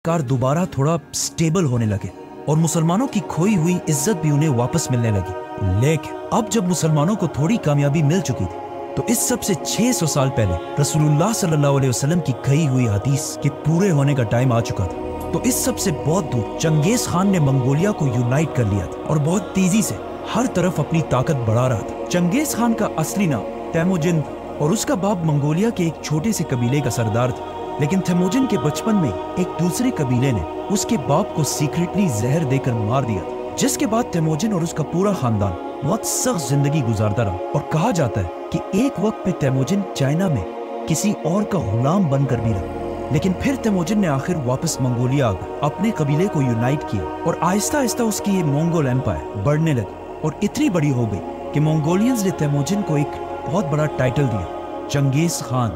افکار دوبارہ تھوڑا سٹیبل ہونے لگے اور مسلمانوں کی کھوئی ہوئی عزت بھی انہیں واپس ملنے لگی۔ لیکن اب جب مسلمانوں کو تھوڑی کامیابی مل چکی تھی تو اس سب سے 600 سال پہلے رسول اللہ صلی اللہ علیہ وسلم کی کہی ہوئی حدیث کے پورے ہونے کا ٹائم آ چکا تھا۔ تو اس سب سے بہت دور چنگیز خان نے منگولیا کو یونائٹ کر لیا تھا اور بہت تیزی سے ہر طرف اپنی طاقت بڑھا رہا تھا۔ چنگیز خان کا اصلی نام تیموجن اور اس کا باپ منگولیا کے ایک چھوٹے سے قبیلے کا سردار تھا، لیکن تیموجن کے بچپن میں ایک دوسرے قبیلے نے اس کے باپ کو سیکریٹلی زہر دے کر مار دیا تھا، جس کے بعد تیموجن اور اس کا پورا خاندان بہت سخت زندگی گزارتا رہا۔ اور کہا جاتا ہے کہ ایک وقت پہ تیموجن چائنا میں کسی اور کا غلام بن کر بھی رہا، لیکن پھر تیموجن نے آخر واپس منگولیا آ کر اپنے قبیلے کو یونائٹ کیا اور آہستہ آہستہ اس کی یہ مونگول ایمپائر بڑھنے لگی اور اتنی بڑی ہو گئی کہ منگولینز نے تیموجن کو ایک بہت بڑا ٹائٹل دیا، چنگیز خان،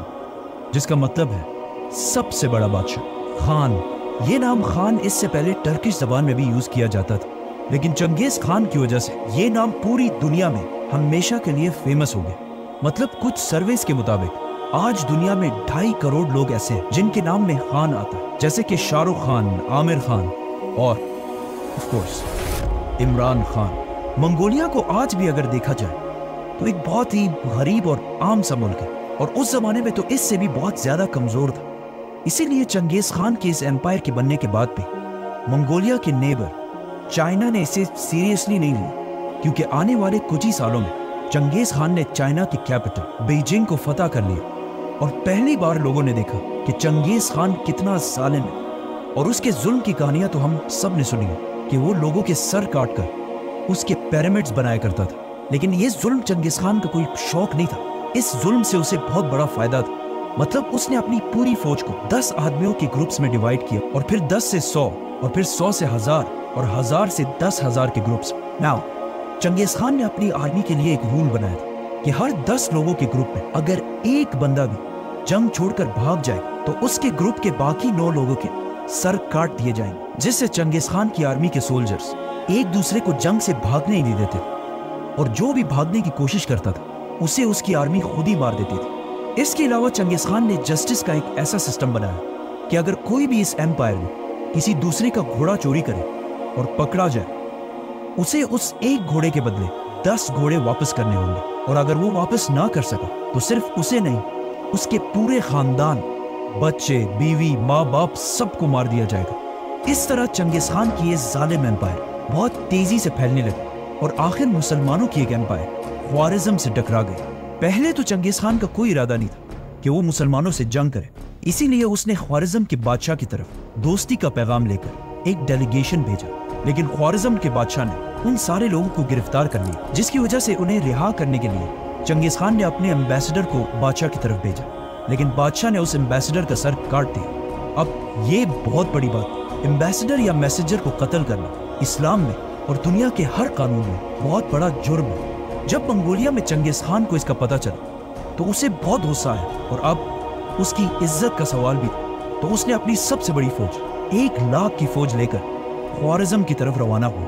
جس کا مطلب ہے سب سے بڑا بادشاہ۔ خان، یہ نام خان اس سے پہلے ٹرکش زبان میں بھی یوز کیا جاتا تھا، لیکن چنگیز خان کی وجہ سے یہ نام پوری دنیا میں ہمیشہ کے لیے فیمس ہو گیا۔ مطلب کچھ سرویز کے مطابق آج دنیا میں 2.5 کروڑ لوگ ایسے ہیں جن کے نام میں خان آتا ہے، جیسے کہ شاہ رخ خان، عامر خان اور آف کورس عمران خان۔ منگولیا کو آج بھی اگر دیکھا جائے تو ایک بہت ہی غریب اور عام سا ملک ہے، اور اس زمانے میں تو اس سے بھی بہت زیادہ کمزور تھا۔ اسی لیے چنگیز خان کے اس ایمپائر کے بننے کے بعد بھی منگولیا کے نیبر چائنا نے اسے سیریسلی نہیں لیا، کیونکہ آنے والے کچھ ہی سالوں میں چنگیز خان نے چائنا کی کیپٹل بیجنگ کو فتح کر لیا، اور پہلی بار لوگوں نے دیکھا کہ چنگیز خان کتنا ظالم ہے۔ اور اس کے ظلم کی کہانیاں تو ہم سب نے سنی ہیں کہ وہ لوگوں کے سر کاٹ کر اس کے پیرامڈز بنایا کرتا تھا، لیکن یہ ظلم چنگیز خان کا کوئی شوق نہیں تھا، اس ظلم سے اسے بہت بڑا فائدہ تھا۔ مطلب اس نے اپنی پوری فوج کو 10 آدمیوں کے گروپس میں ڈیوائیڈ کیا، اور پھر 10 سے 100 اور پھر 100 سے 1000 اور 1000 سے 10,000 کے گروپس۔ ناؤ چنگیز خان نے اپنی آرمی کے لیے ایک رول بنایا تھا کہ ہر 10 لوگوں کے گروپ میں اگر ایک بندہ بھی جنگ چھوڑ کر بھاگ جائے تو اس کے گروپ کے باقی 9 لوگوں کے سر کاٹ دیے جائیں گے، جس سے چنگیز خان کی آرمی کے سولجرز ایک دوسرے کو جنگ سے بھاگنے ہی نہیں دیتے، اور جو بھی بھاگنے کی کوشش کرتا تھا اسے اس کی آرمی خود ہی مار دیتی تھی۔ اس کے علاوہ چنگیز خان نے جسٹس کا ایک ایسا سسٹم بنایا کہ اگر کوئی بھی اس ایمپائر میں کسی دوسرے کا گھوڑا چوری کرے اور پکڑا جائے، اسے اس ایک گھوڑے کے بدلے 10 گھوڑے واپس کرنے ہوں گے، اور اگر وہ واپس نہ کر سکا تو صرف اسے نہیں، اس کے پورے خاندان، بچے، بیوی، ماں باپ سب کو مار دیا جائے گا۔ اس طرح چنگیز خان کی یہ ظالم ایمپائر بہت تیزی سے پھیلنے لگی، اور آخر مسلمانوں کی ایک ایمپائر خوارزم سے ٹکرا گئی۔ پہلے تو چنگیز خان کا کوئی ارادہ نہیں تھا کہ وہ مسلمانوں سے جنگ کرے، اسی لیے اس نے خوارزم کے بادشاہ کی طرف دوستی کا پیغام لے کر ایک ڈیلیگیشن بھیجا، لیکن خوارزم کے بادشاہ نے ان سارے لوگوں کو گرفتار کر لیا، جس کی وجہ سے انہیں رہا کرنے کے لیے چنگیز خان نے اپنے ایمبیسڈر کو بادشاہ کی طرف بھیجا، لیکن بادشاہ نے اس ایمبیسڈر کا سر کاٹ دیا۔ اب یہ بہت بڑی بات، ایمبیسڈر یا میسنجر کو قتل کرنا اسلام میں اور دنیا کے ہر قانون میں بہت بڑا جرم ہے۔ جب منگولیا میں چنگیز خان کو اس کا پتہ چلا تو اسے بہت غصہ آیا، اور اب اس کی عزت کا سوال بھی تھا، تو اس نے اپنی سب سے بڑی فوج 1,00,000 کی فوج لے کر خوارزم کی طرف روانہ ہوا،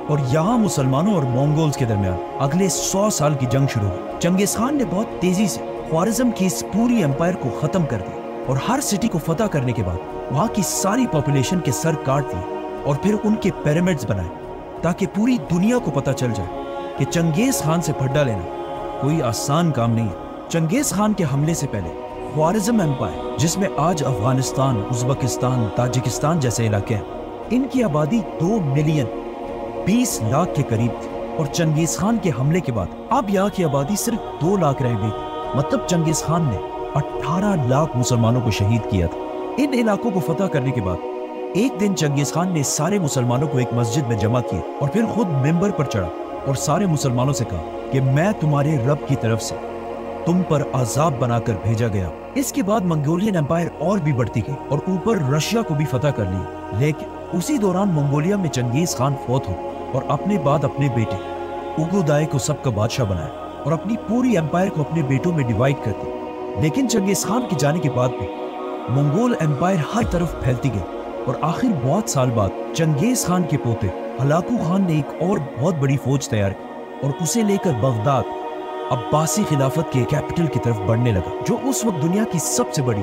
اور یہاں مسلمانوں اور مونگولز کے درمیان اگلے 100 سال کی جنگ شروع ہوئی۔ چنگیز خان نے بہت تیزی سے خوارزم کی اس پوری ایمپائر کو ختم کر دیا، اور ہر سٹی کو فتح کرنے کے بعد وہاں کی ساری پاپولیشن کے سر کاٹ دیے، اور پھر ان کے پیرامڈز بنائے، تاکہ پوری دنیا کو پتہ چل جائے کہ چنگیز خان سے پھڈا لینا کوئی آسان کام نہیں ہے۔ چنگیز خان کے حملے سے پہلے خوارزم ایمپائر، جس میں آج افغانستان، ازبکستان، تاجکستان جیسے علاقے ہیں، ان کی آبادی 2 ملین 20 لاکھ کے قریب تھی، اور چنگیز خان کے حملے کے بعد اب یہاں کی آبادی صرف 2 لاکھ رہ گئی۔ مطلب چنگیز خان نے 18 لاکھ مسلمانوں کو شہید کیا تھا۔ ان علاقوں کو فتح کرنے کے بعد ایک دن چنگیز خان نے سارے مسلمانوں کو ایک مسجد میں جمع کیا، اور پھر خود ممبر پر چڑھا اور سارے مسلمانوں سے کہا کہ میں تمہارے رب کی طرف سے تم پر عذاب بنا کر بھیجا گیا۔ اس کے بعد منگولین ایمپائر اور بھی بڑھتی گئی، اور اوپر رشیا کو بھی فتح کر لیا، لیکن اسی دوران منگولیا میں چنگیز خان فوت ہو، اور اپنے بعد اپنے بیٹے اوگودائے کو سب کا بادشاہ بنایا، اور اپنی پوری ایمپائر کو اپنے بیٹوں میں ڈیوائیڈ کر دی۔ لیکن چنگیز خان کے جانے کے بعد بھی منگول ایمپائر ہر طرف پھیلتی گئی، اور آخر بہت سال بعد چنگیز خان کے پوتے ہلاکو خان نے ایک اور بہت بڑی فوج تیار کی، اور اسے لے کر بغداد عباسی خلافت کے کیپٹل کی طرف بڑھنے لگا، جو اس وقت دنیا کی سب سے بڑی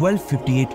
1258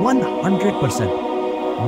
100%